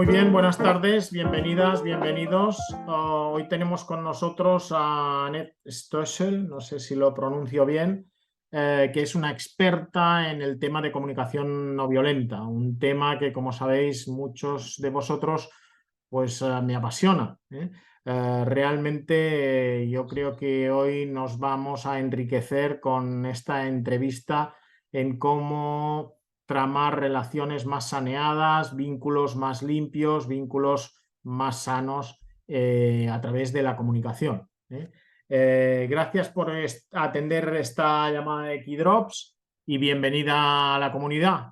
bien, buenas tardes, bienvenidas, bienvenidos. Hoy tenemos con nosotros a Annette Stoessel, no sé si lo pronuncio bien, que es una experta en el tema de comunicación no violenta, un tema que, como sabéis, muchos de vosotros, pues me apasiona, ¿eh? Realmente yo creo que hoy nos vamos a enriquecer con esta entrevista en cómo tramar relaciones más saneadas, vínculos más limpios, vínculos más sanos a través de la comunicación. Gracias por atender esta llamada de Keydrops y bienvenida a la comunidad.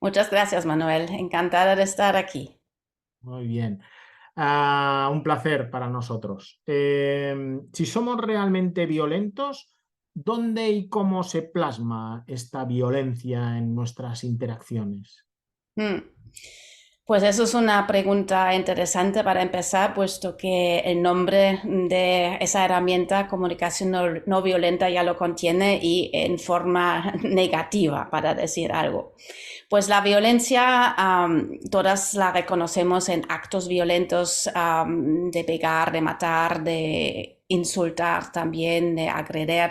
Muchas gracias, Manuel. Encantada de estar aquí. Muy bien. Un placer para nosotros. Si somos realmente violentos, ¿dónde y cómo se plasma esta violencia en nuestras interacciones? Mm. Pues eso es una pregunta interesante para empezar, puesto que el nombre de esa herramienta, comunicación no violenta, ya lo contiene y en forma negativa, para decir algo. Pues la violencia, todas la reconocemos en actos violentos, de pegar, de matar, de insultar también, de agredir,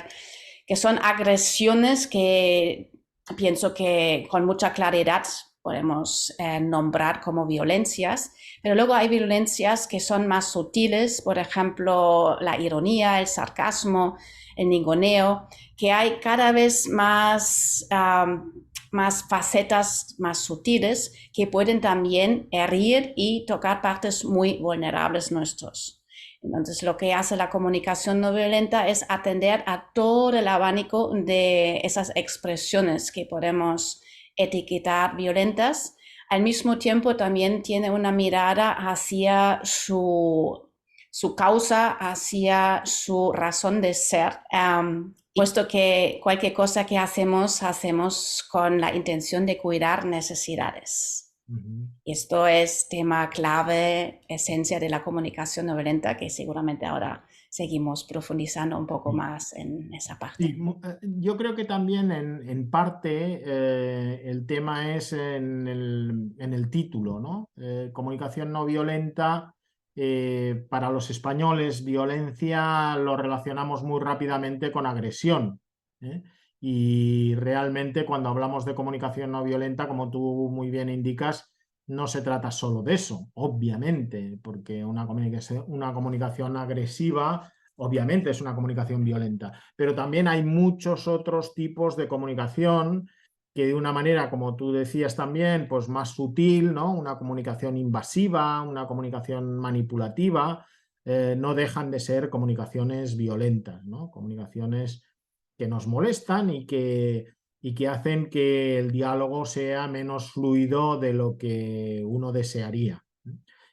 que son agresiones que pienso que con mucha claridad podemos nombrar como violencias, pero luego hay violencias que son más sutiles, por ejemplo, la ironía, el sarcasmo, el ninguneo, que hay cada vez más facetas más sutiles que pueden también herir y tocar partes muy vulnerables nuestros. Entonces, lo que hace la comunicación no violenta es atender a todo el abanico de esas expresiones que podemos etiquetar violentas. Al mismo tiempo, también tiene una mirada hacia su causa, hacia su razón de ser, puesto que cualquier cosa que hacemos con la intención de cuidar necesidades. Esto es tema clave, esencia de la comunicación no violenta, que seguramente ahora seguimos profundizando un poco más en esa parte. Sí, yo creo que también en parte el tema es en el título, ¿no? Comunicación no violenta, para los españoles, violencia lo relacionamos muy rápidamente con agresión, ¿eh? Y realmente cuando hablamos de comunicación no violenta, como tú muy bien indicas, no se trata solo de eso, obviamente, porque una comunicación agresiva obviamente es una comunicación violenta, pero también hay muchos otros tipos de comunicación que de una manera, como tú decías también, pues más sutil, ¿no? Una comunicación invasiva, una comunicación manipulativa, no dejan de ser comunicaciones violentas, ¿no? Comunicaciones que nos molestan y que hacen que el diálogo sea menos fluido de lo que uno desearía.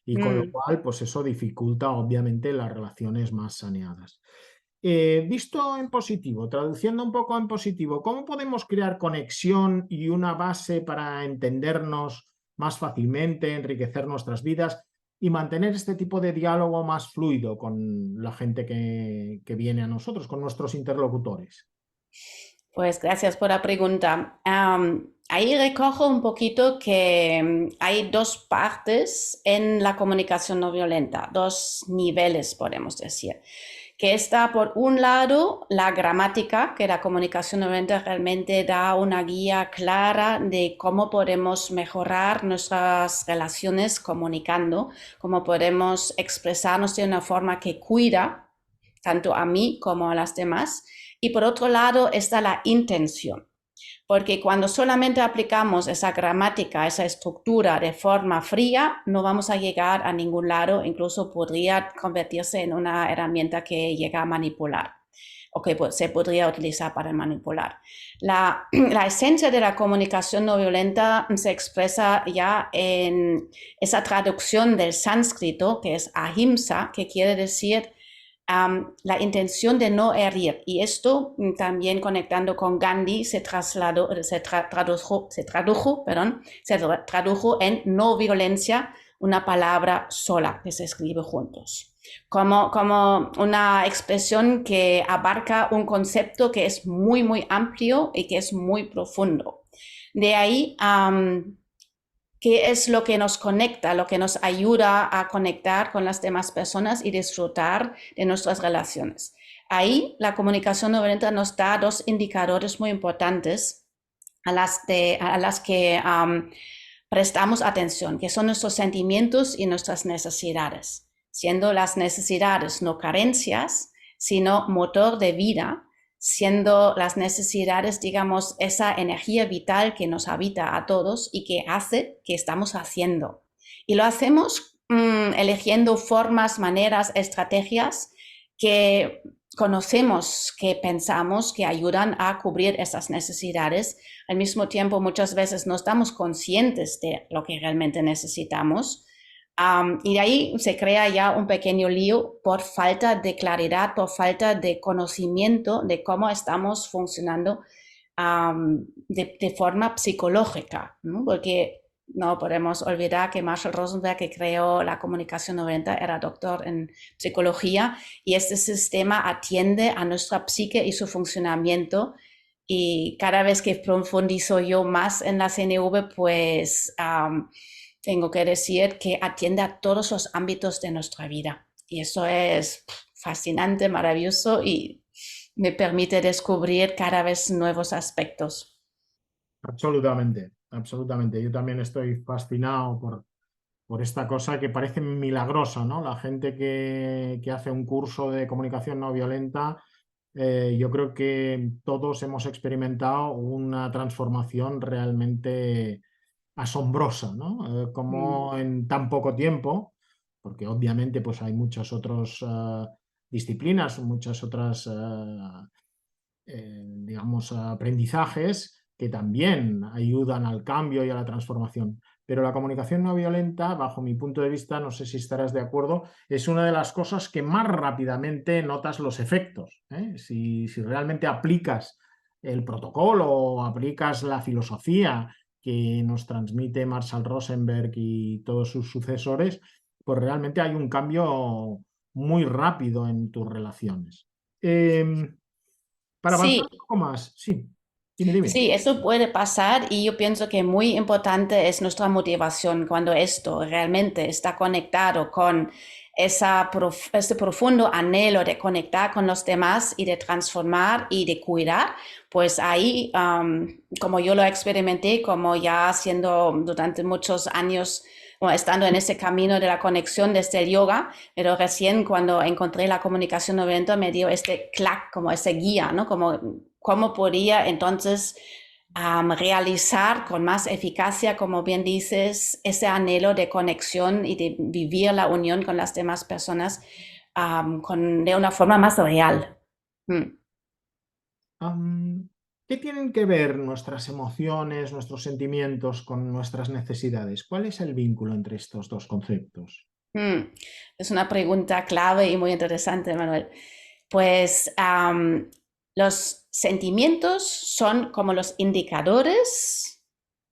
Y con lo Mm. cual, pues eso dificulta obviamente las relaciones más saneadas. Visto en positivo, traduciendo un poco en positivo, ¿cómo podemos crear conexión y una base para entendernos más fácilmente, enriquecer nuestras vidas y mantener este tipo de diálogo más fluido con la gente que viene a nosotros, con nuestros interlocutores? Pues gracias por la pregunta. Ahí recojo un poquito que hay dos partes en la comunicación no violenta, dos niveles, podemos decir. Que está por un lado la gramática, que la comunicación no violenta realmente da una guía clara de cómo podemos mejorar nuestras relaciones comunicando, cómo podemos expresarnos de una forma que cuida tanto a mí como a las demás. Y por otro lado está la intención, porque cuando solamente aplicamos esa gramática, esa estructura de forma fría, no vamos a llegar a ningún lado, incluso podría convertirse en una herramienta que llega a manipular o que se podría utilizar para manipular. La esencia de la comunicación no violenta se expresa ya en esa traducción del sánscrito, que es ahimsa, que quiere decir la intención de no herir. Y esto también conectando con Gandhi se tradujo en no violencia, una palabra sola que se escribe juntos. Como una expresión que abarca un concepto que es muy amplio y que es muy profundo. De ahí qué es lo que nos conecta, lo que nos ayuda a conectar con las demás personas y disfrutar de nuestras relaciones. Ahí la comunicación no violenta nos da dos indicadores muy importantes a las que prestamos atención, que son nuestros sentimientos y nuestras necesidades, siendo las necesidades no carencias, sino motor de vida, siendo las necesidades, digamos, esa energía vital que nos habita a todos y que hace que estamos haciendo. Y lo hacemos eligiendo formas, maneras, estrategias que conocemos, que pensamos que ayudan a cubrir esas necesidades. Al mismo tiempo, muchas veces no estamos conscientes de lo que realmente necesitamos. Y de ahí se crea ya un pequeño lío por falta de claridad, por falta de conocimiento de cómo estamos funcionando de forma psicológica, ¿no? Porque no podemos olvidar que Marshall Rosenberg, que creó la comunicación no violenta, era doctor en psicología, y este sistema atiende a nuestra psique y su funcionamiento. Y cada vez que profundizo yo más en la CNV, pues tengo que decir que atiende a todos los ámbitos de nuestra vida. Y eso es fascinante, maravilloso y me permite descubrir cada vez nuevos aspectos. Absolutamente, absolutamente. Yo también estoy fascinado por esta cosa que parece milagrosa, ¿no? La gente que hace un curso de comunicación no violenta, yo creo que todos hemos experimentado una transformación realmente asombrosa, ¿no? Como en tan poco tiempo, porque obviamente pues hay muchas otras disciplinas, muchas otras, digamos, aprendizajes que también ayudan al cambio y a la transformación. Pero la comunicación no violenta, bajo mi punto de vista, no sé si estarás de acuerdo, es una de las cosas que más rápidamente notas los efectos, ¿eh? Si realmente aplicas el protocolo o aplicas la filosofía que nos transmite Marshall Rosenberg y todos sus sucesores, pues realmente hay un cambio muy rápido en tus relaciones. Para avanzar Sí, un poco más, sí, dime, dime. sí, eso puede pasar y yo pienso que muy importante es nuestra motivación cuando esto realmente está conectado con ese profundo anhelo de conectar con los demás y de transformar y de cuidar, pues ahí, como yo lo experimenté, como ya haciendo durante muchos años, bueno, estando en ese camino de la conexión desde el yoga, pero recién cuando encontré la comunicación no violenta me dio este clac, como ese guía, ¿no? Como cómo podría entonces realizar con más eficacia, como bien dices, ese anhelo de conexión y de vivir la unión con las demás personas de una forma más real. Mm. ¿Qué tienen que ver nuestras emociones, nuestros sentimientos con nuestras necesidades? ¿Cuál es el vínculo entre estos dos conceptos? Mm. Es una pregunta clave y muy interesante, Manuel. Pues los sentimientos son como los indicadores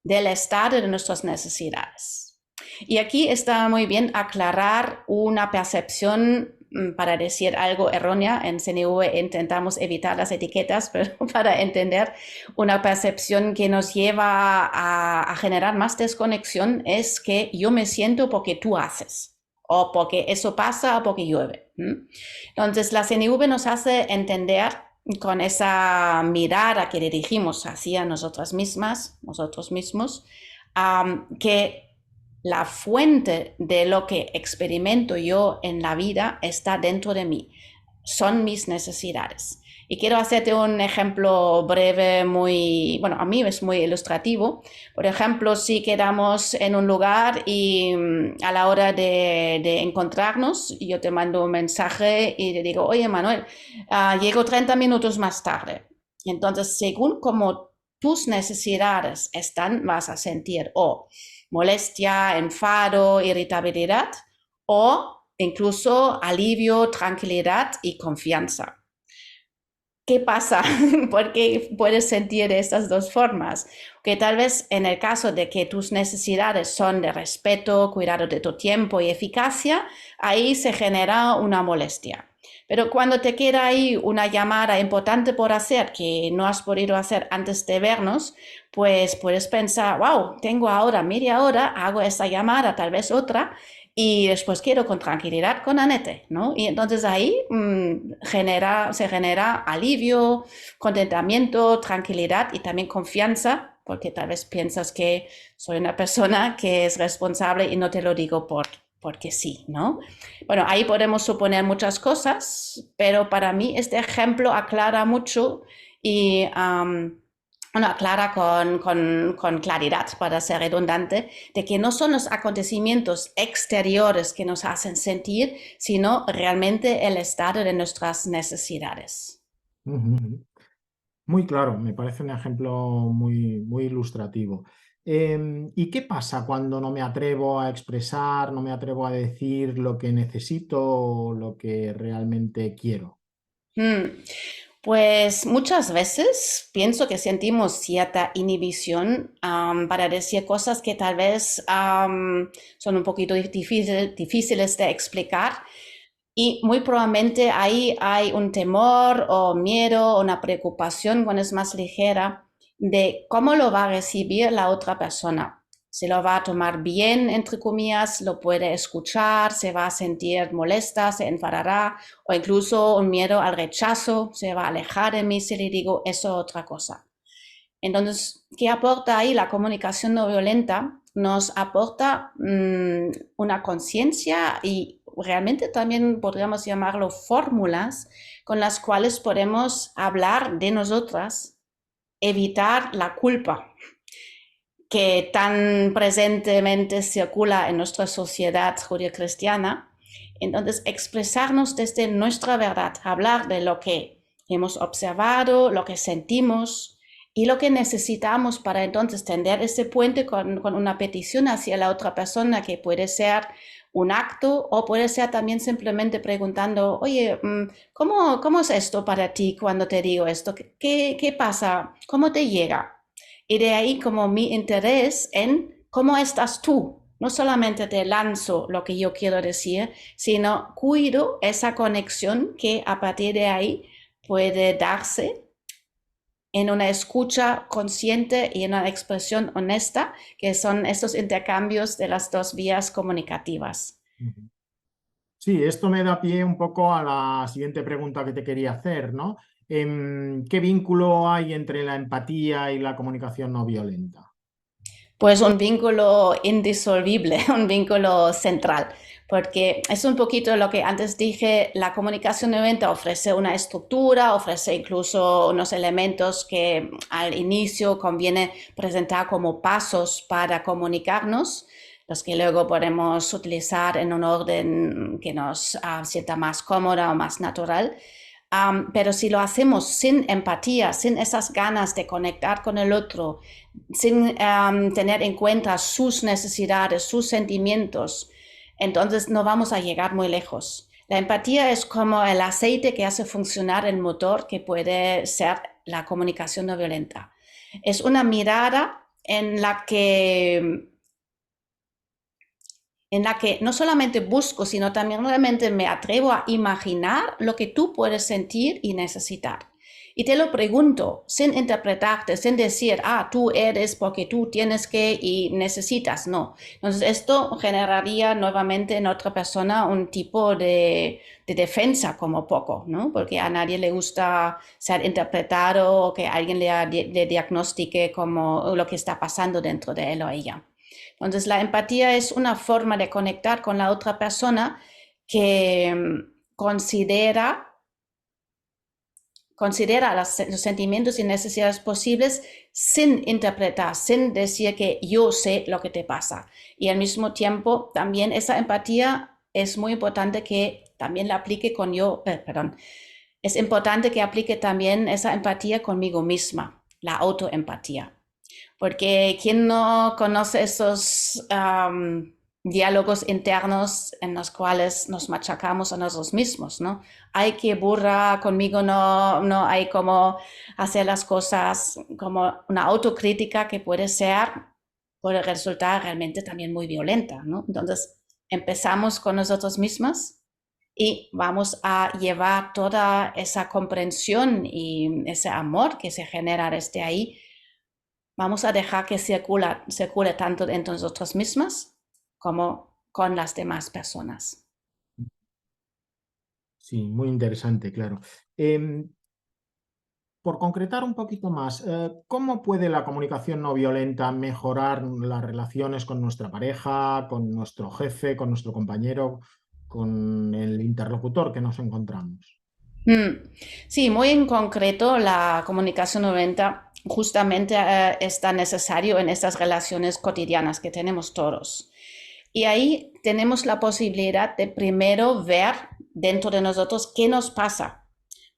del estado de nuestras necesidades. Y aquí está muy bien aclarar una percepción, para decir algo errónea. En CNV intentamos evitar las etiquetas, pero para entender una percepción que nos lleva a generar más desconexión es que yo me siento porque tú haces, o porque eso pasa, o porque llueve. Entonces, la CNV nos hace entender con esa mirada que dirigimos hacia nosotras mismas, nosotros mismos, que la fuente de lo que experimento yo en la vida está dentro de mí, son mis necesidades. Y quiero hacerte un ejemplo breve, muy, bueno, a mí es muy ilustrativo. Por ejemplo, si quedamos en un lugar y a la hora de encontrarnos, yo te mando un mensaje y te digo, oye, Manuel, llego 30 minutos más tarde. Entonces, según como tus necesidades están, vas a sentir o molestia, enfado, irritabilidad o incluso alivio, tranquilidad y confianza. ¿Qué pasa? Porque puedes sentir de estas dos formas. Que tal vez en el caso de que tus necesidades son de respeto, cuidado de tu tiempo y eficacia, ahí se genera una molestia. Pero cuando te queda ahí una llamada importante por hacer que no has podido hacer antes de vernos, pues puedes pensar, wow, tengo ahora media hora, hago esta llamada, tal vez otra, y después quiero con tranquilidad con Anette, ¿no? Y entonces ahí se genera alivio, contentamiento, tranquilidad y también confianza, porque tal vez piensas que soy una persona que es responsable y no te lo digo porque sí, ¿no? Bueno, ahí podemos suponer muchas cosas, pero para mí este ejemplo aclara mucho y bueno, aclara con claridad, para ser redundante, de que no son los acontecimientos exteriores que nos hacen sentir, sino realmente el estado de nuestras necesidades. Ujú. Muy claro, me parece un ejemplo muy ilustrativo. ¿Y qué pasa cuando no me atrevo a expresar, no me atrevo a decir lo que necesito o lo que realmente quiero? Mm. Pues muchas veces pienso que sentimos cierta inhibición para decir cosas que tal vez son un poquito difíciles de explicar y muy probablemente ahí hay un temor o miedo o una preocupación cuando es más ligera de cómo lo va a recibir la otra persona. Se lo va a tomar bien, entre comillas, lo puede escuchar, se va a sentir molesta, se enfadará o incluso un miedo al rechazo, se va a alejar de mí si le digo eso o otra cosa. Entonces, ¿qué aporta ahí la comunicación no violenta? Nos aporta una conciencia y realmente también podríamos llamarlo fórmulas con las cuales podemos hablar de nosotras, evitar la culpa que tan presentemente circula en nuestra sociedad judío-cristiana. Entonces, expresarnos desde nuestra verdad, hablar de lo que hemos observado, lo que sentimos y lo que necesitamos para entonces tender ese puente con una petición hacia la otra persona, que puede ser un acto o puede ser también simplemente preguntando, oye, ¿cómo es esto para ti cuando te digo esto? ¿Qué pasa? ¿Cómo te llega? Y de ahí como mi interés en cómo estás tú. No solamente te lanzo lo que yo quiero decir, sino cuido esa conexión que a partir de ahí puede darse en una escucha consciente y en una expresión honesta, que son estos intercambios de las dos vías comunicativas. Ujú. Sí, esto me da pie un poco a la siguiente pregunta que te quería hacer, ¿no? ¿Qué vínculo hay entre la empatía y la comunicación no violenta? Pues un vínculo indisoluble, un vínculo central, porque es un poquito lo que antes dije, la comunicación no violenta ofrece una estructura, ofrece incluso unos elementos que al inicio conviene presentar como pasos para comunicarnos, los que luego podemos utilizar en un orden que nos sienta más cómoda o más natural. Pero si lo hacemos sin empatía, sin esas ganas de conectar con el otro, sin tener en cuenta sus necesidades, sus sentimientos, entonces no vamos a llegar muy lejos. La empatía es como el aceite que hace funcionar el motor que puede ser la comunicación no violenta. Es una mirada en la que no solamente busco, sino también realmente me atrevo a imaginar lo que tú puedes sentir y necesitar. Y te lo pregunto sin interpretarte, sin decir, tú eres porque tú tienes que y necesitas. No. Entonces, esto generaría nuevamente en otra persona un tipo de defensa como poco, ¿no? Porque a nadie le gusta ser interpretado o que alguien le diagnostique como lo que está pasando dentro de él o ella. Entonces, la empatía es una forma de conectar con la otra persona que considera los sentimientos y necesidades posibles sin interpretar, sin decir que yo sé lo que te pasa. Y al mismo tiempo, también esa empatía es muy importante que también la aplique es importante que aplique también esa empatía conmigo misma, la autoempatía. Porque ¿quién no conoce esos diálogos internos en los cuales nos machacamos a nosotros mismos, ¿no? Ay, qué burra, conmigo no hay como hacer las cosas, como una autocrítica que puede resultar realmente también muy violenta, ¿no? Entonces, empezamos con nosotros mismos y vamos a llevar toda esa comprensión y ese amor que se genera desde ahí, vamos a dejar que circule tanto entre nosotros mismas como con las demás personas. Sí, muy interesante, claro. Em, por concretar un poquito más, ¿cómo puede la comunicación no violenta mejorar las relaciones con nuestra pareja, con nuestro jefe, con nuestro compañero, con el interlocutor que nos encontramos? Sí, muy en concreto, la comunicación no violenta justamente está necesario en estas relaciones cotidianas que tenemos todos. Y ahí tenemos la posibilidad de primero ver dentro de nosotros qué nos pasa.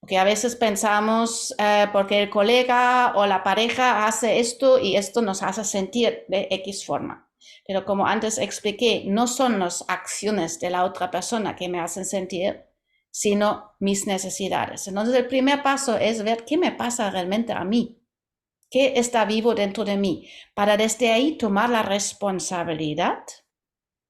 Porque a veces pensamos, porque el colega o la pareja hace esto y esto nos hace sentir de X forma. Pero como antes expliqué, no son las acciones de la otra persona que me hacen sentir, sino mis necesidades. Entonces el primer paso es ver qué me pasa realmente a mí, qué está vivo dentro de mí, para desde ahí tomar la responsabilidad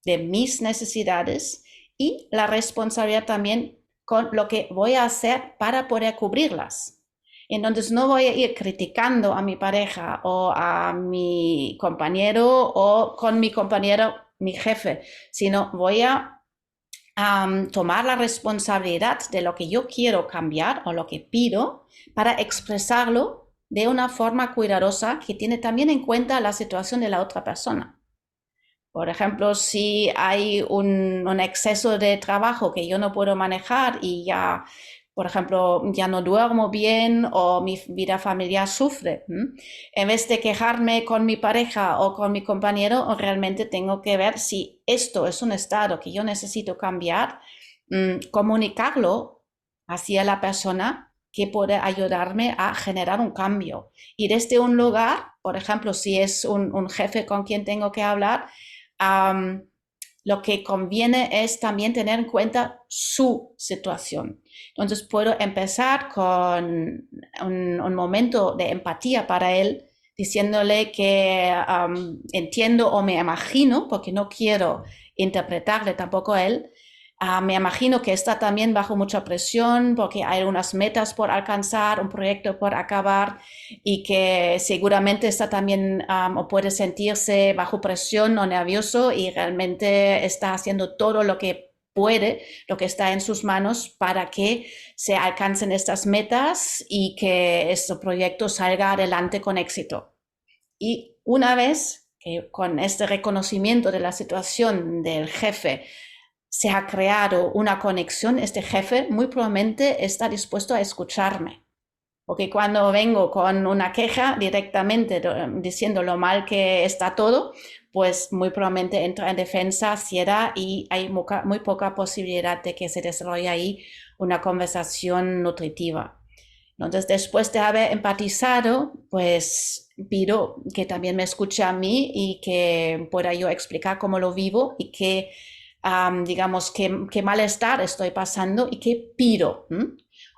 de mis necesidades y la responsabilidad también con lo que voy a hacer para poder cubrirlas. Entonces no voy a ir criticando a mi pareja o a mi compañero o con mi compañero, mi jefe, sino voy a tomar la responsabilidad de lo que yo quiero cambiar o lo que pido para expresarlo de una forma cuidadosa que tiene también en cuenta la situación de la otra persona. Por ejemplo, si hay un exceso de trabajo que yo no puedo manejar y ya, por ejemplo, ya no duermo bien o mi vida familiar sufre, en vez de quejarme con mi pareja o con mi compañero, realmente tengo que ver si esto es un estado que yo necesito cambiar, comunicarlo hacia la persona que puede ayudarme a generar un cambio. Y desde un lugar, por ejemplo, si es un jefe con quien tengo que hablar, lo que conviene es también tener en cuenta su situación. Entonces puedo empezar con un momento de empatía para él, diciéndole que entiendo o me imagino, porque no quiero interpretarle tampoco a él, me imagino que está también bajo mucha presión porque hay unas metas por alcanzar, un proyecto por acabar y que seguramente está también o puede sentirse bajo presión o nervioso y realmente está haciendo todo lo que puede, lo que está en sus manos para que se alcancen estas metas y que este proyecto salga adelante con éxito. Y una vez que con este reconocimiento de la situación del jefe se ha creado una conexión, este jefe muy probablemente está dispuesto a escucharme. Porque cuando vengo con una queja directamente diciendo lo mal que está todo, pues muy probablemente entra en defensa, cierra y hay muy poca posibilidad de que se desarrolle ahí una conversación nutritiva. Entonces, después de haber empatizado, pues pido que también me escuche a mí y que pueda yo explicar cómo lo vivo y qué, digamos, qué malestar estoy pasando y qué pido.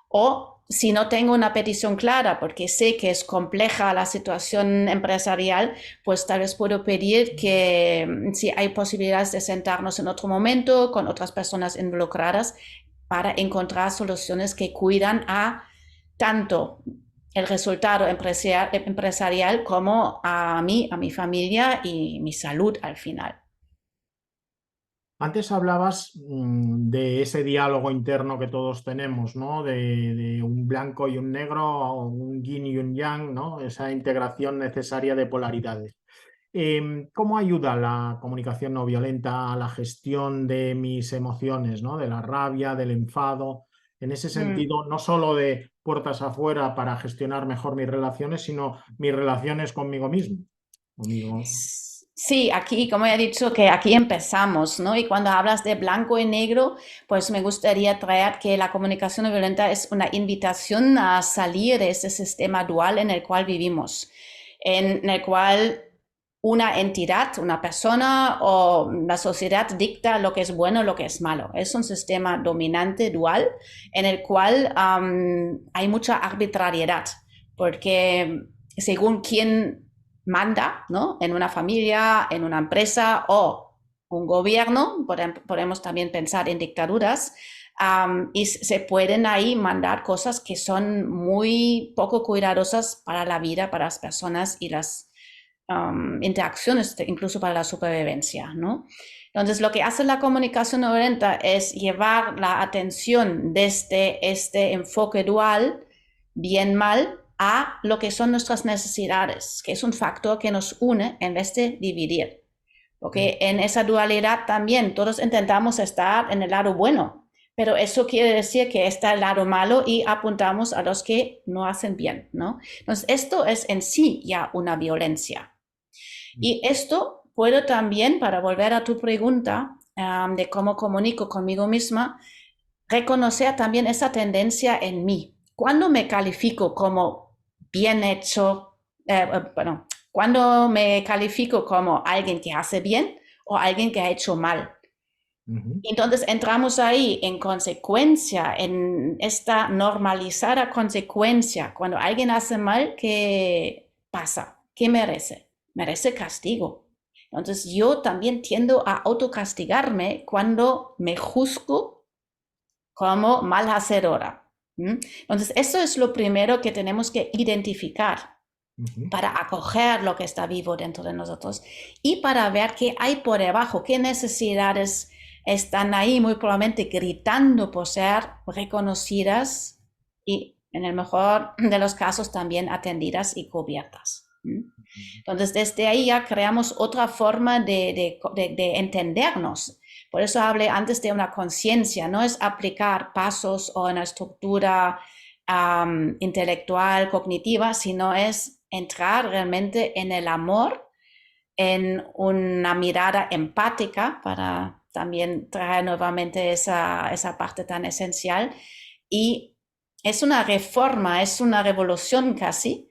O si no tengo una petición clara, porque sé que es compleja la situación empresarial, pues tal vez puedo pedir que si hay posibilidades de sentarnos en otro momento con otras personas involucradas para encontrar soluciones que cuidan a tanto el resultado empresarial como a mí, a mi familia y mi salud al final. Antes hablabas de ese diálogo interno que todos tenemos, ¿no? De un blanco y un negro, o un yin y un yang, ¿no? Esa integración necesaria de polaridades. ¿Cómo ayuda la comunicación no violenta a la gestión de mis emociones, ¿no? De la rabia, del enfado? En ese Mm. sentido, no solo de puertas afuera para gestionar mejor mis relaciones, sino mis relaciones conmigo mismo. Conmigo. Sí, aquí, como he dicho, que aquí empezamos, ¿no? Y cuando hablas de blanco y negro, pues me gustaría traer que la comunicación no violenta es una invitación a salir de ese sistema dual en el cual vivimos, en el cual una entidad, una persona o la sociedad dicta lo que es bueno, lo que es malo. Es un sistema dominante dual en el cual hay mucha arbitrariedad, porque según quién manda, ¿no? En una familia, en una empresa o un gobierno, podemos también pensar en dictaduras, Y se pueden ahí mandar cosas que son muy poco cuidadosas para la vida, para las personas y las interacciones, incluso para la supervivencia, ¿no? Entonces, lo que hace la comunicación no violenta es llevar la atención desde este enfoque dual, bien-mal, a lo que son nuestras necesidades, que es un factor que nos une en vez de dividir. Porque en esa dualidad también todos intentamos estar en el lado bueno, pero eso quiere decir que está el lado malo y apuntamos a los que no hacen bien, ¿no? Entonces, esto es en sí ya una violencia. Y esto puedo también, para volver a tu pregunta de cómo comunico conmigo misma, reconocer también esa tendencia en mí. Cuando me califico como bien hecho, bueno, cuando me califico como alguien que hace bien o alguien que ha hecho mal. Entonces entramos ahí en consecuencia, en esta normalizada consecuencia. Cuando alguien hace mal, ¿qué pasa? ¿Qué merece? Merece castigo. Entonces yo también tiendo a autocastigarme cuando me juzgo como malhacedora. Entonces eso es lo primero que tenemos que identificar para acoger lo que está vivo dentro de nosotros y para ver qué hay por debajo, qué necesidades están ahí, muy probablemente gritando por ser reconocidas y en el mejor de los casos también atendidas y cubiertas. Entonces, desde ahí ya creamos otra forma de entendernos. Por eso hablé antes de una conciencia, no es aplicar pasos o una estructura intelectual, cognitiva, sino es entrar realmente en el amor, en una mirada empática para también traer nuevamente esa parte tan esencial. Y es una reforma, es una revolución casi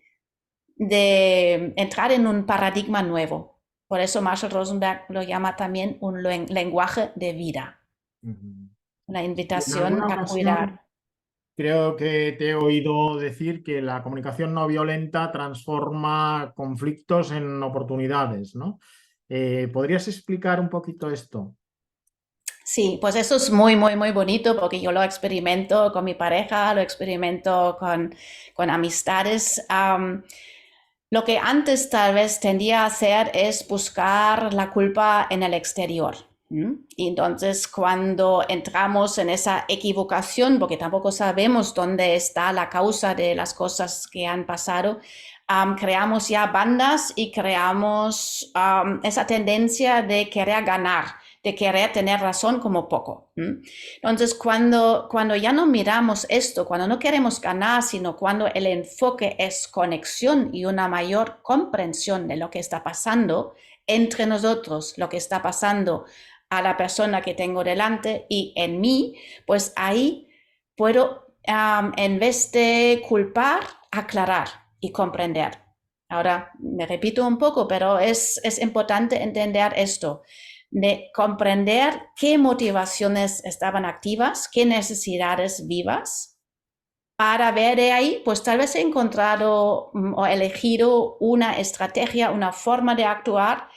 de entrar en un paradigma nuevo. Por eso Marshall Rosenberg lo llama también un lenguaje de vida, una En invitación alguna a cuidar. ocasión creo que te he oído decir que la comunicación no violenta transforma conflictos en oportunidades, ¿no? ¿Podrías explicar un poquito esto? Sí, pues eso es muy, muy, muy bonito porque yo lo experimento con mi pareja, lo experimento con amistades. Lo que antes tal vez tendía a hacer es buscar la culpa en el exterior. Y entonces cuando entramos en esa equivocación, porque tampoco sabemos dónde está la causa de las cosas que han pasado, creamos ya bandas y creamos esa tendencia de querer ganar, de querer tener razón como poco. Entonces, cuando ya no miramos esto, cuando no queremos ganar, sino cuando el enfoque es conexión y una mayor comprensión de lo que está pasando entre nosotros, lo que está pasando a la persona que tengo delante y en mí, pues ahí puedo, en vez de culpar, aclarar y comprender. Ahora, me repito un poco, pero es importante entender esto, de comprender qué motivaciones estaban activas, qué necesidades vivas, para ver de ahí, pues tal vez he encontrado o elegido una estrategia, una forma de actuar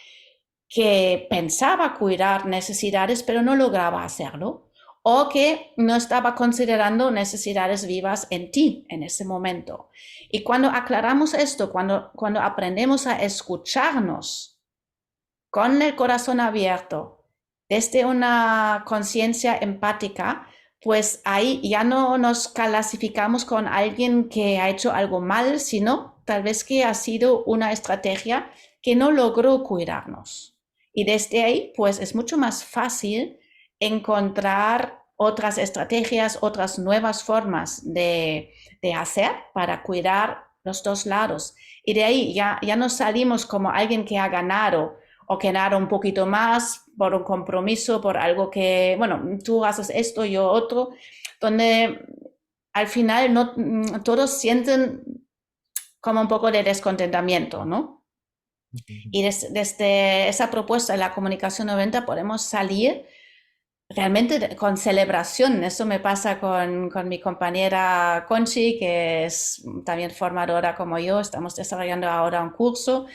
que pensaba cuidar necesidades, pero no lograba hacerlo, o que no estaba considerando necesidades vivas en ti en ese momento. Y cuando aclaramos esto, cuando aprendemos a escucharnos con el corazón abierto, desde una conciencia empática, pues ahí ya no nos clasificamos con alguien que ha hecho algo mal, sino tal vez que ha sido una estrategia que no logró cuidarnos. Y desde ahí, pues es mucho más fácil encontrar otras estrategias, otras nuevas formas de hacer para cuidar los dos lados. Y de ahí ya no salimos como alguien que ha ganado o ganar un poquito más por un compromiso, por algo que, bueno, tú haces esto, yo otro, donde al final no, todos sienten como un poco de descontentamiento, ¿no? Y desde esa propuesta de la comunicación 90 podemos salir realmente con celebración. Eso me pasa con mi compañera Conchi, que es también formadora como yo. Estamos desarrollando ahora un curso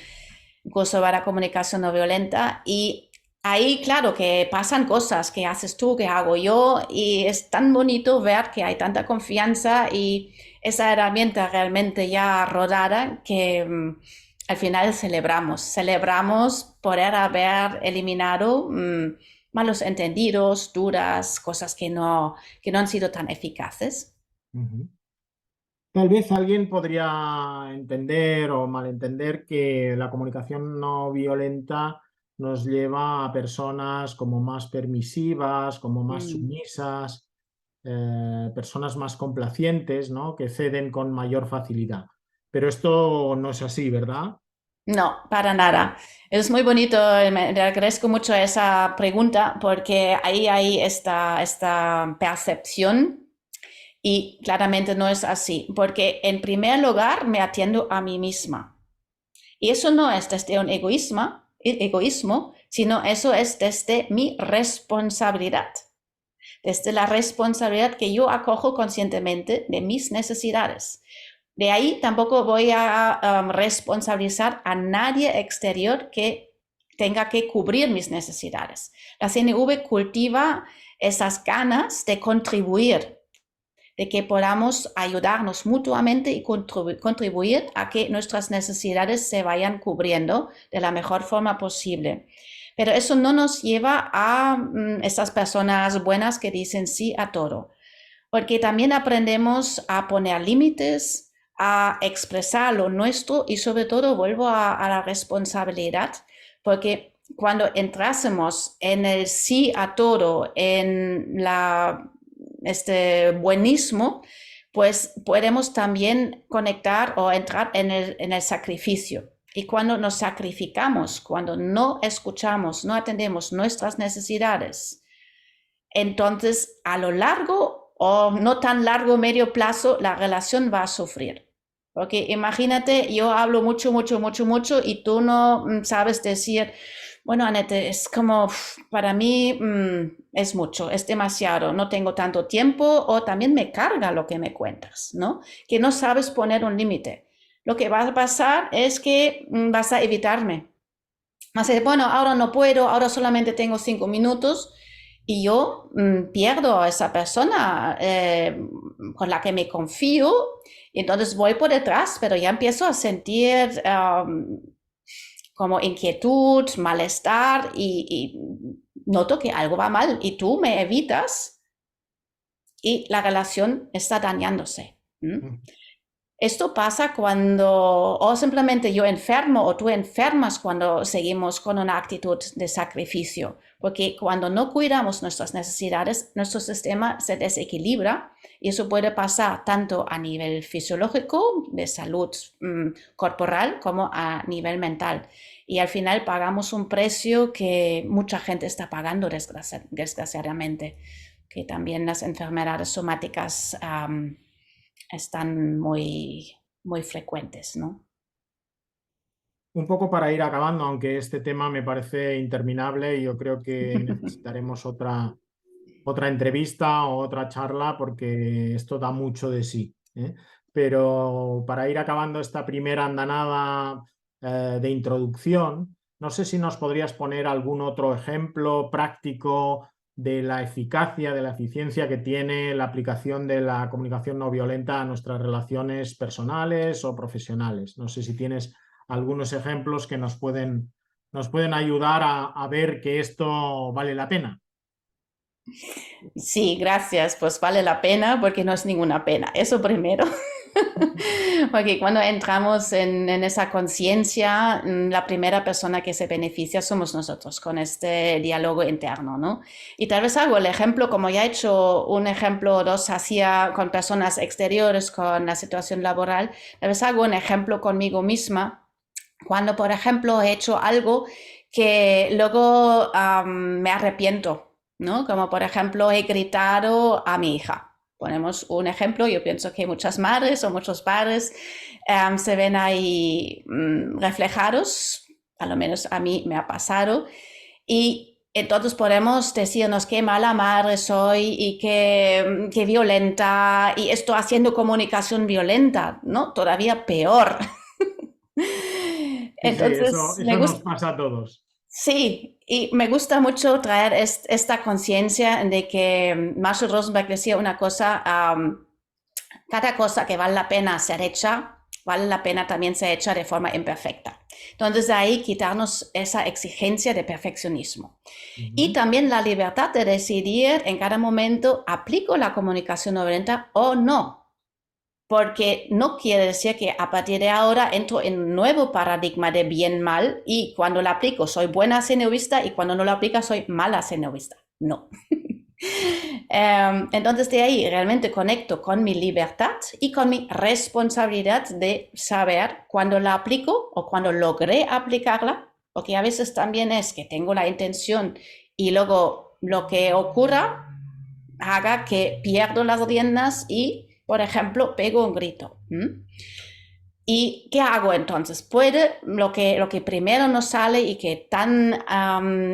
para comunicación no violenta y ahí, claro, que pasan cosas que haces tú, que hago yo, y es tan bonito ver que hay tanta confianza y esa herramienta realmente ya rodada que al final celebramos poder haber eliminado malos entendidos, dudas, cosas que no han sido tan eficaces. Ujú. Tal vez alguien podría entender o malentender que la comunicación no violenta nos lleva a personas como más permisivas, como más Mm. sumisas, personas más complacientes, ¿no? Que ceden con mayor facilidad. Pero esto no es así, ¿verdad? No, para nada. Es muy bonito, le agradezco mucho esa pregunta porque ahí hay esta percepción y claramente no es así, porque en primer lugar me atiendo a mí misma. Y eso no es desde un egoísmo, sino eso es desde mi responsabilidad, desde la responsabilidad que yo acojo conscientemente de mis necesidades. De ahí tampoco voy a responsabilizar a nadie exterior que tenga que cubrir mis necesidades. La CNV cultiva esas ganas de contribuir, de que podamos ayudarnos mutuamente y contribuir a que nuestras necesidades se vayan cubriendo de la mejor forma posible. Pero eso no nos lleva a esas personas buenas que dicen sí a todo, porque también aprendemos a poner límites, a expresar lo nuestro y sobre todo vuelvo a la responsabilidad, porque cuando entrásemos en el sí a todo, en este buenismo, pues podemos también conectar o entrar en el sacrificio. Y cuando nos sacrificamos, cuando no escuchamos, no atendemos nuestras necesidades, entonces a lo largo o no tan largo, medio plazo, la relación va a sufrir. Porque imagínate, yo hablo mucho y tú no sabes decir, bueno, Anette, es como, para mí es mucho, es demasiado, no tengo tanto tiempo o también me carga lo que me cuentas, ¿no? Que no sabes poner un límite. Lo que va a pasar es que vas a evitarme. Vas a decir, bueno, ahora no puedo, ahora solamente tengo 5 minutos y yo pierdo a esa persona con la que me confío y entonces voy por detrás, pero ya empiezo a sentir como inquietud, malestar y noto que algo va mal y tú me evitas y la relación está dañándose. Esto pasa cuando o simplemente yo enfermo o tú enfermas cuando seguimos con una actitud de sacrificio, porque cuando no cuidamos nuestras necesidades, nuestro sistema se desequilibra y eso puede pasar tanto a nivel fisiológico, de salud corporal, como a nivel mental. Y al final pagamos un precio que mucha gente está pagando desgraciadamente, que también las enfermedades somáticas están muy frecuentes, ¿no? Un poco para ir acabando, aunque este tema me parece interminable y yo creo que necesitaremos otra entrevista o otra charla porque esto da mucho de sí, ¿eh? Pero para ir acabando esta primera andanada de introducción, no sé si nos podrías poner algún otro ejemplo práctico de la eficacia, de la eficiencia que tiene la aplicación de la comunicación no violenta a nuestras relaciones personales o profesionales. No sé si tienes algunos ejemplos que nos pueden ayudar a ver que esto vale la pena. Sí, gracias. Pues vale la pena porque no es ninguna pena. Eso primero. Porque cuando entramos en esa conciencia, la primera persona que se beneficia somos nosotros con este diálogo interno, ¿no? Y tal vez hago el ejemplo, como ya he hecho un ejemplo o dos hacía con personas exteriores, con la situación laboral, tal vez hago un ejemplo conmigo misma cuando, por ejemplo, he hecho algo que luego me arrepiento, ¿no? Como por ejemplo he gritado a mi hija. Ponemos un ejemplo, yo pienso que muchas madres o muchos padres se ven ahí reflejados, a lo menos a mí me ha pasado, y entonces podemos decirnos qué mala madre soy y qué violenta, y esto haciendo comunicación violenta, ¿no? Todavía peor. Sí, sí, Entonces, me eso nos gusta, pasa a todos. Sí, y me gusta mucho traer esta conciencia de que Marshall Rosenberg decía una cosa, cada cosa que vale la pena ser hecha, vale la pena también ser hecha de forma imperfecta. Entonces, de ahí quitarnos esa exigencia de perfeccionismo. Y también la libertad de decidir en cada momento, ¿aplico la comunicación no violenta o no? Porque no quiere decir que a partir de ahora entro en un nuevo paradigma de bien-mal y cuando la aplico soy buena xenobista y cuando no la aplico soy mala xenobista. No. Entonces de ahí realmente conecto con mi libertad y con mi responsabilidad de saber cuándo la aplico o cuando logré aplicarla, porque a veces también es que tengo la intención y luego lo que ocurra haga que pierdo las riendas y, por ejemplo, pego un grito. ¿Y qué hago entonces? Puede lo que primero nos sale y que tan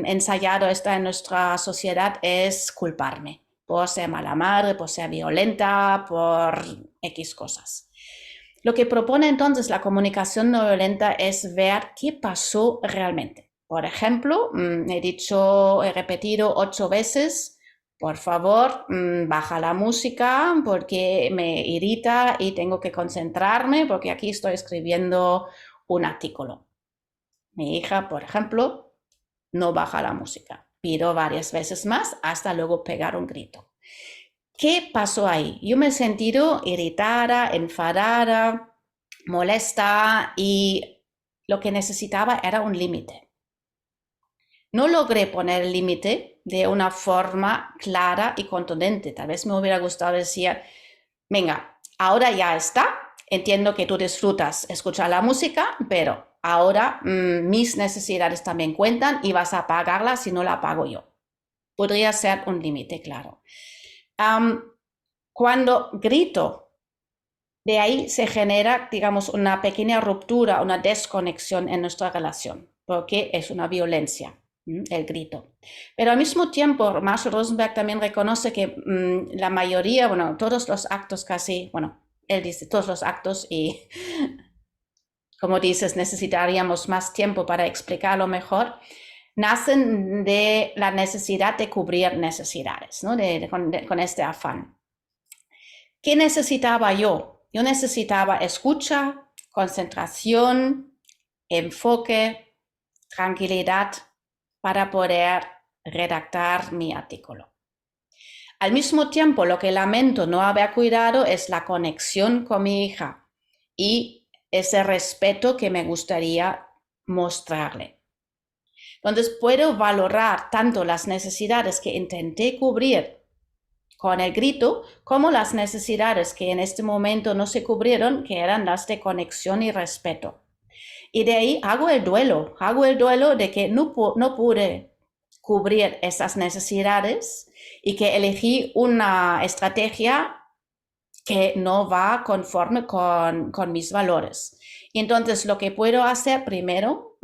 ensayado está en nuestra sociedad es culparme por ser mala madre, por ser violenta, por X cosas. Lo que propone entonces la comunicación no violenta es ver qué pasó realmente. Por ejemplo, he repetido 8 veces, por favor, baja la música porque me irrita y tengo que concentrarme porque aquí estoy escribiendo un artículo. Mi hija, por ejemplo, no baja la música. Pido varias veces más hasta luego pegar un grito. ¿Qué pasó ahí? Yo me he sentido irritada, enfadada, molesta y lo que necesitaba era un límite. No logré poner el límite de una forma clara y contundente. Tal vez me hubiera gustado decir, venga, ahora ya está, entiendo que tú disfrutas escuchar la música, pero ahora mis necesidades también cuentan y vas a pagarlas si no la pago yo. Podría ser un límite, claro. Cuando grito, de ahí se genera, digamos, una pequeña ruptura, una desconexión en nuestra relación, porque es una violencia, el grito. Pero al mismo tiempo, Marshall Rosenberg también reconoce que la mayoría, bueno, todos los actos casi, bueno, él dice todos los actos y, como dices, necesitaríamos más tiempo para explicarlo mejor, nacen de la necesidad de cubrir necesidades, ¿no? Con este afán. ¿Qué necesitaba yo? Yo necesitaba escucha, concentración, enfoque, tranquilidad para poder redactar mi artículo. Al mismo tiempo, lo que lamento no haber cuidado es la conexión con mi hija y ese respeto que me gustaría mostrarle. Entonces, puedo valorar tanto las necesidades que intenté cubrir con el grito, como las necesidades que en este momento no se cubrieron, que eran las de conexión y respeto. Y de ahí hago el duelo de que no pude cubrir esas necesidades y que elegí una estrategia que no va conforme con mis valores. Y entonces lo que puedo hacer primero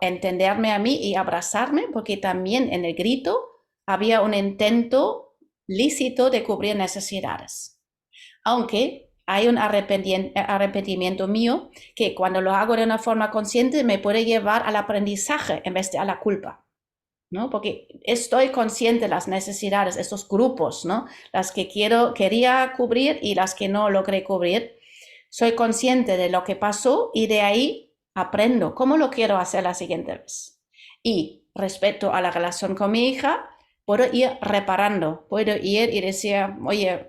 entenderme a mí y abrazarme, porque también en el grito había un intento lícito de cubrir necesidades. Aunque hay un arrepentimiento mío que cuando lo hago de una forma consciente me puede llevar al aprendizaje en vez de a la culpa, ¿no? Porque estoy consciente de las necesidades, estos grupos, ¿no? Las que quería cubrir y las que no logré cubrir. Soy consciente de lo que pasó y de ahí aprendo cómo lo quiero hacer la siguiente vez. Y respecto a la relación con mi hija, puedo ir reparando, puedo ir y decir, oye,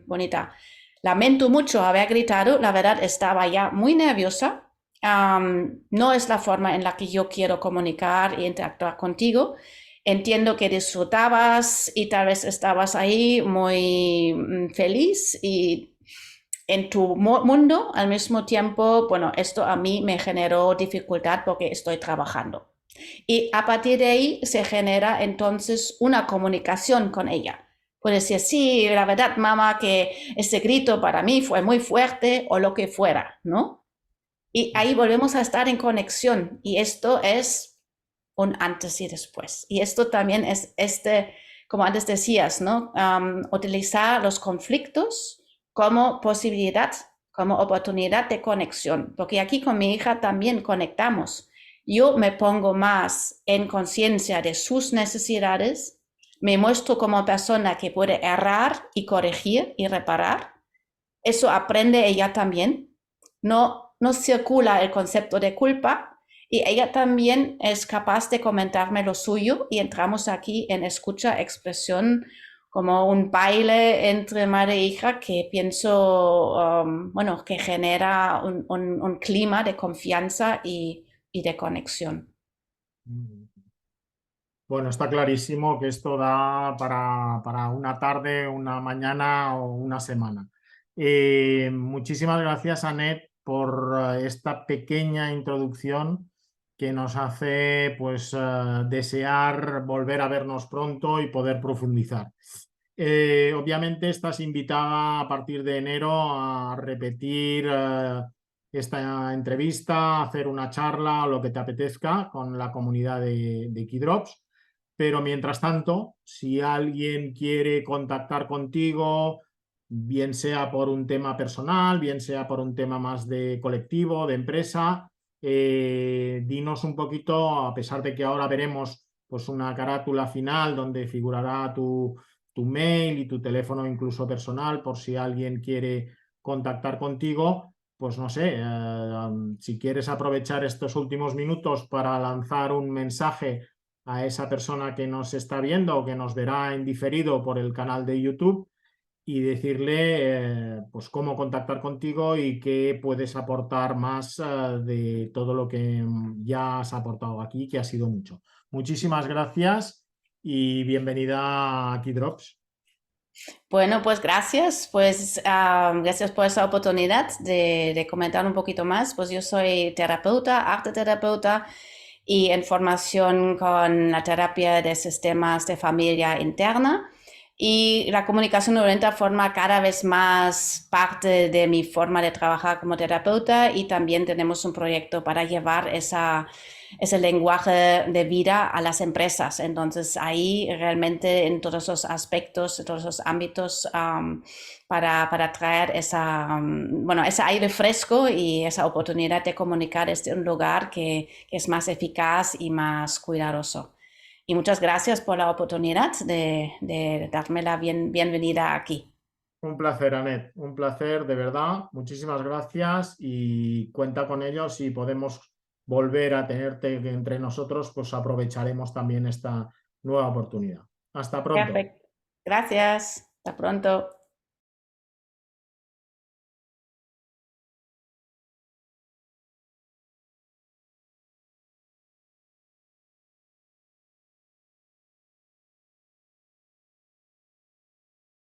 bonita, lamento mucho haber gritado, la verdad estaba ya muy nerviosa, no es la forma en la que yo quiero comunicar e interactuar contigo. Entiendo que disfrutabas y tal vez estabas ahí muy feliz y en tu mundo. Al mismo tiempo, bueno, esto a mí me generó dificultad porque estoy trabajando. Y a partir de ahí se genera entonces una comunicación con ella. Puede decir, sí, la verdad, mamá, que ese grito para mí fue muy fuerte o lo que fuera, ¿no? Y ahí volvemos a estar en conexión y esto es un antes y después. Y esto también es como antes decías, ¿no? Utilizar los conflictos como posibilidad, como oportunidad de conexión, porque aquí con mi hija también conectamos. yo me pongo más en conciencia de sus necesidades, me muestro como persona que puede errar y corregir y reparar. Eso aprende ella también. No circula el concepto de culpa y ella también es capaz de comentarme lo suyo y entramos aquí en escucha, expresión, como un baile entre madre e hija que pienso, bueno, que genera un clima de confianza y de conexión. Bueno, está clarísimo que esto da para una tarde, una mañana o una semana. Muchísimas gracias, Anet, por esta pequeña introducción que nos hace pues, desear volver a vernos pronto y poder profundizar. Obviamente estás invitada a partir de enero a repetir esta entrevista, a hacer una charla o lo que te apetezca con la comunidad de Keydrops. Pero mientras tanto, si alguien quiere contactar contigo, bien sea por un tema personal, bien sea por un tema más de colectivo, de empresa, dinos un poquito, a pesar de que ahora veremos pues, una carátula final donde figurará tu mail y tu teléfono incluso personal por si alguien quiere contactar contigo, pues no sé, si quieres aprovechar estos últimos minutos para lanzar un mensaje a esa persona que nos está viendo o que nos verá en diferido por el canal de YouTube y decirle pues cómo contactar contigo y qué puedes aportar más de todo lo que ya has aportado aquí, que ha sido mucho. Muchísimas gracias y bienvenida a Keydrops. Bueno, pues gracias, gracias por esta oportunidad de comentar un poquito más. Pues yo soy terapeuta, arteterapeuta y en formación con la terapia de sistemas de familia interna. Y la comunicación no violenta forma cada vez más parte de mi forma de trabajar como terapeuta y también tenemos un proyecto para llevar ese lenguaje de vida a las empresas. Entonces ahí realmente en todos esos aspectos, en todos esos ámbitos, para traer ese aire fresco y esa oportunidad de comunicar desde un lugar que es más eficaz y más cuidadoso. Y muchas gracias por la oportunidad de darme la bienvenida aquí. Un placer, Anet, un placer de verdad. Muchísimas gracias y cuenta con ello. Si podemos volver a tenerte entre nosotros, pues aprovecharemos también esta nueva oportunidad. Hasta pronto. Perfecto. Gracias. Hasta pronto.